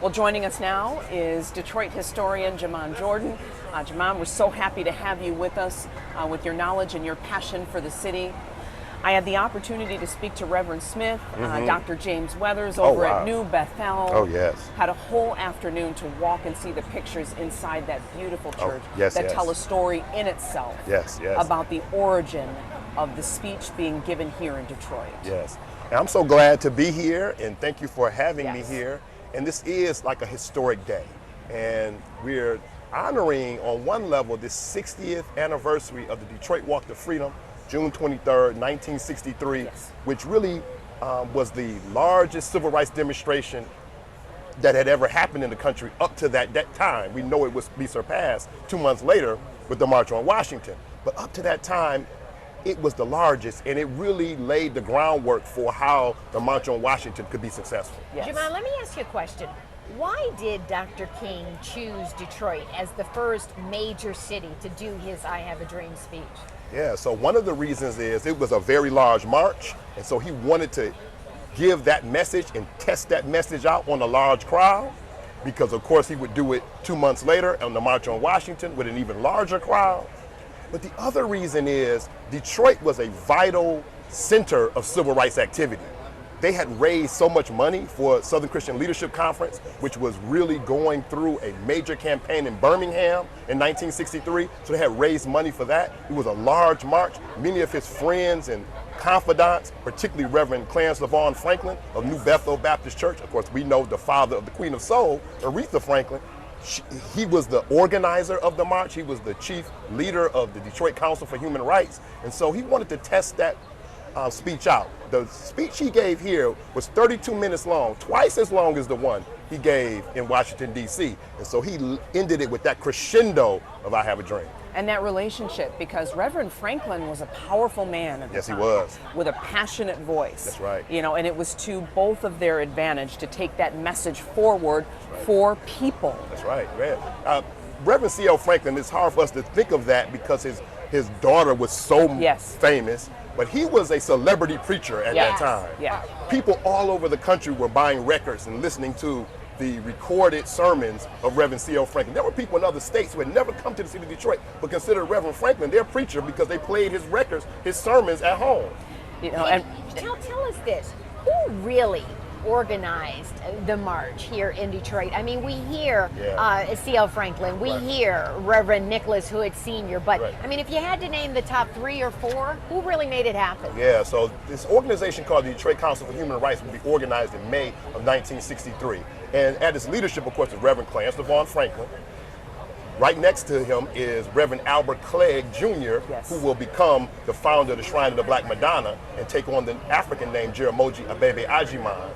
Well, joining us now is Detroit historian Jamon Jordan. Jamon, we're so happy to have you with us with your knowledge and your passion for the city. I had the opportunity to speak to Reverend Smith, Dr. James Weathers over at New Bethel. Oh, yes. Had a whole afternoon to walk and see the pictures inside that beautiful church that tell a story in itself about the origin of the speech being given here in Detroit. Yes. And I'm so glad to be here, and thank you for having me here. And this is like a historic day. And we're honoring, on one level, this 60th anniversary of the Detroit Walk to Freedom, June 23rd, 1963, which really was the largest civil rights demonstration that had ever happened in the country up to that time. We know it would be surpassed 2 months later with the March on Washington. But up to that time, it was the largest, and it really laid the groundwork for how the March on Washington could be successful. Jamon, let me ask you a question. Why did Dr. King choose Detroit as the first major city to do his I Have a Dream speech? Yeah, so one of the reasons is it was a very large march, and so he wanted to give that message and test that message out on a large crowd, because of course he would do it 2 months later on the March on Washington with an even larger crowd. But the other reason is Detroit was a vital center of civil rights activity. They had raised so much money for Southern Christian Leadership Conference, which was really going through a major campaign in Birmingham in 1963. So they had raised money for that. It was a large march. Many of his friends and confidants, particularly Reverend Clarence LaVaughn Franklin of New Bethel Baptist Church. Of course, we know the father of the Queen of Soul, Aretha Franklin. He was the organizer of the march. He was the chief leader of the Detroit Council for Human Rights. And so he wanted to test that speech out. The speech he gave here was 32 minutes long, twice as long as the one he gave in Washington, D.C. And so he ended it with that crescendo of I Have a Dream. And that relationship, because Reverend Franklin was a powerful man at the time. Yes, he was. With a passionate voice. That's right. You know, and it was to both of their advantage to take that message forward for people. That's right. Reverend C.L. Franklin, it's hard for us to think of that because his daughter was so famous. But he was a celebrity preacher at that time. People all over the country were buying records and listening to the recorded sermons of Reverend C.L. Franklin. There were people in other states who had never come to the city of Detroit but considered Reverend Franklin their preacher because they played his records, his sermons at home. You know, and tell us this, who really organized the march here in Detroit? I mean, we hear C.L. Franklin, we hear Reverend Nicholas Hood Sr., but I mean, if you had to name the top 3 or 4, who really made it happen? Yeah, so this organization called the Detroit Council for Human Rights would be organized in May of 1963. And at its leadership, of course, is Reverend Clarence LaVaughn Franklin. Right next to him is Reverend Albert Clegg Jr., who will become the founder of the Shrine of the Black Madonna and take on the African name Jeramogi Abebe Ajiman.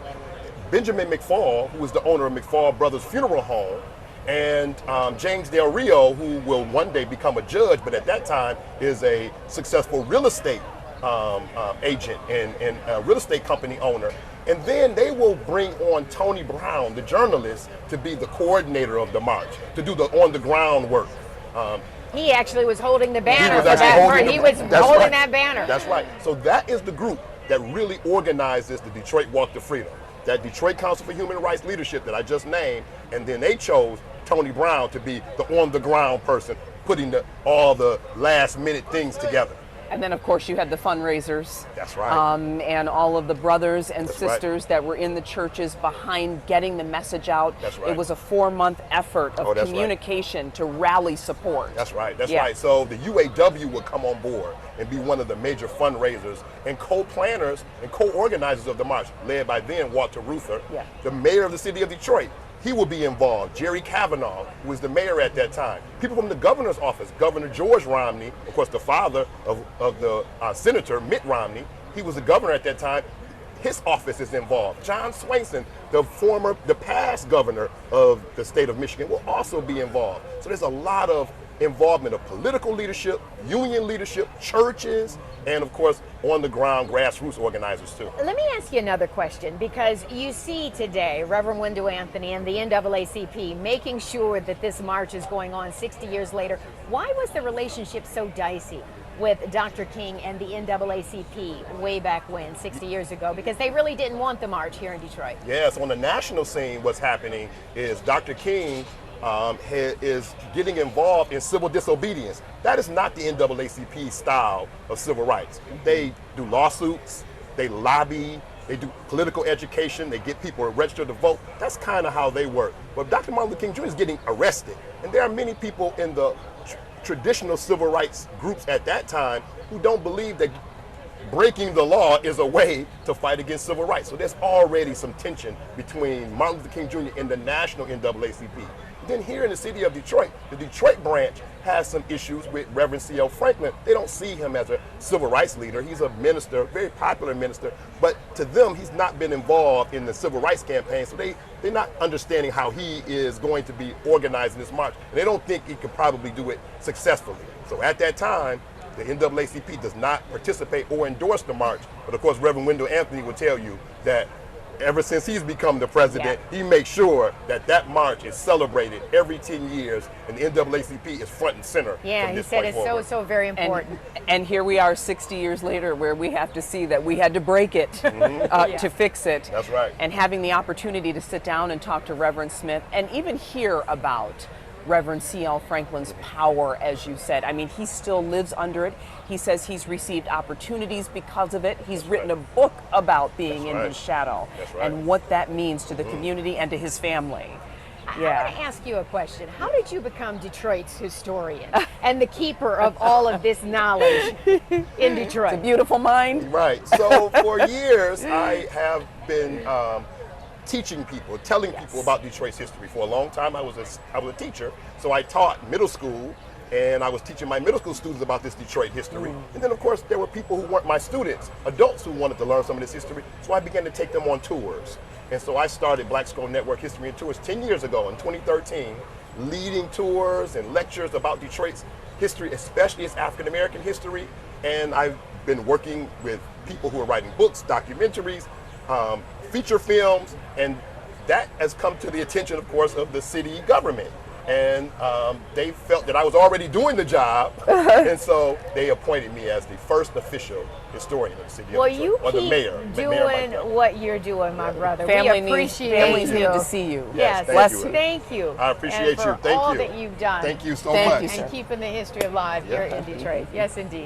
Benjamin McFall, who is the owner of McFall Brothers Funeral Home, and James Del Rio, who will one day become a judge, but at that time is a successful real estate agent and real estate company owner. And then they will bring on Tony Brown, the journalist, to be the coordinator of the march, to do the on-the-ground work. He actually was holding the banner for that. He was holding that banner. That's right. So that is the group that really organizes the Detroit Walk to Freedom. That Detroit Council for Human Rights leadership that I just named, and then they chose Tony Brown to be the on-the-ground person, putting all the last-minute things together. And then, of course, you had the fundraisers. That's right. And all of the brothers and sisters that were in the churches behind getting the message out. That's right. It was a 4-month effort of communication to rally support. That's right. That's right. So the UAW would come on board and be one of the major fundraisers and co-planners and co-organizers of the march, led by then Walter Reuther, the mayor of the city of Detroit. He will be involved. Jerry Kavanaugh, who was the mayor at that time. People from the governor's office, Governor George Romney, of course the father of the Senator Mitt Romney. He was the governor at that time. His office is involved. John Swainson, the past governor of the state of Michigan, will also be involved. So there's a lot of involvement of political leadership, union leadership, churches, and of course on the ground grassroots organizers too. Let me ask you another question, because you see today Reverend Wendell Anthony and the NAACP making sure that this march is going on 60 years later. Why was the relationship so dicey? with Dr. King and the NAACP way back when, 60 years ago, because they really didn't want the march here in Detroit. Yes, on the national scene, what's happening is Dr. King is getting involved in civil disobedience. That is not the NAACP style of civil rights. They do lawsuits, they lobby, they do political education, they get people registered to vote. That's kind of how they work. But Dr. Martin Luther King Jr. is getting arrested. And there are many people in the traditional civil rights groups at that time who don't believe that breaking the law is a way to fight against civil rights. So there's already some tension between Martin Luther King Jr. and the national NAACP. Then here in the city of Detroit, the Detroit branch has some issues with Reverend C.L. Franklin. They don't see him as a civil rights leader. He's a minister, very popular minister, but to them, he's not been involved in the civil rights campaign, so they're not understanding how he is going to be organizing this march. And they don't think he could probably do it successfully. So at that time, the NAACP does not participate or endorse the march, but of course, Reverend Wendell Anthony will tell you that ever since he's become the president, he makes sure that that march is celebrated every 10 years, and the NAACP is front and center. Yeah, he said it's so very important. And here we are 60 years later where we have to see that we had to break it to fix it. That's right. And having the opportunity to sit down and talk to Reverend Smith and even hear about Reverend C.L. Franklin's power, as you said. I mean, he still lives under it. He says he's received opportunities because of it. He's written a book about being in his shadow and what that means to the community and to his family. I want to ask you a question. How did you become Detroit's historian and the keeper of all of this knowledge in Detroit? It's a beautiful mind. Right. So for years, I have been teaching people, telling people about Detroit's history. For a long time, I was a teacher, so I taught middle school, and I was teaching my middle school students about this Detroit history. And then, of course, there were people who weren't my students, adults who wanted to learn some of this history, so I began to take them on tours. And so I started Black Scroll Network History and Tours 10 years ago in 2013, leading tours and lectures about Detroit's history, especially its African American history. And I've been working with people who are writing books, documentaries, feature films, and that has come to the attention, of course, of the city government. And they felt that I was already doing the job, and so they appointed me as the first official historian of the city of Detroit, or the mayor. Doing what you're doing, my brother. Family we appreciate families you. need to see you. Yes, thank you. you. I appreciate and for you. Thank all you. that you've done. Thank you so Thank much. you, sir. And keeping the history alive here in Detroit. Yes, indeed.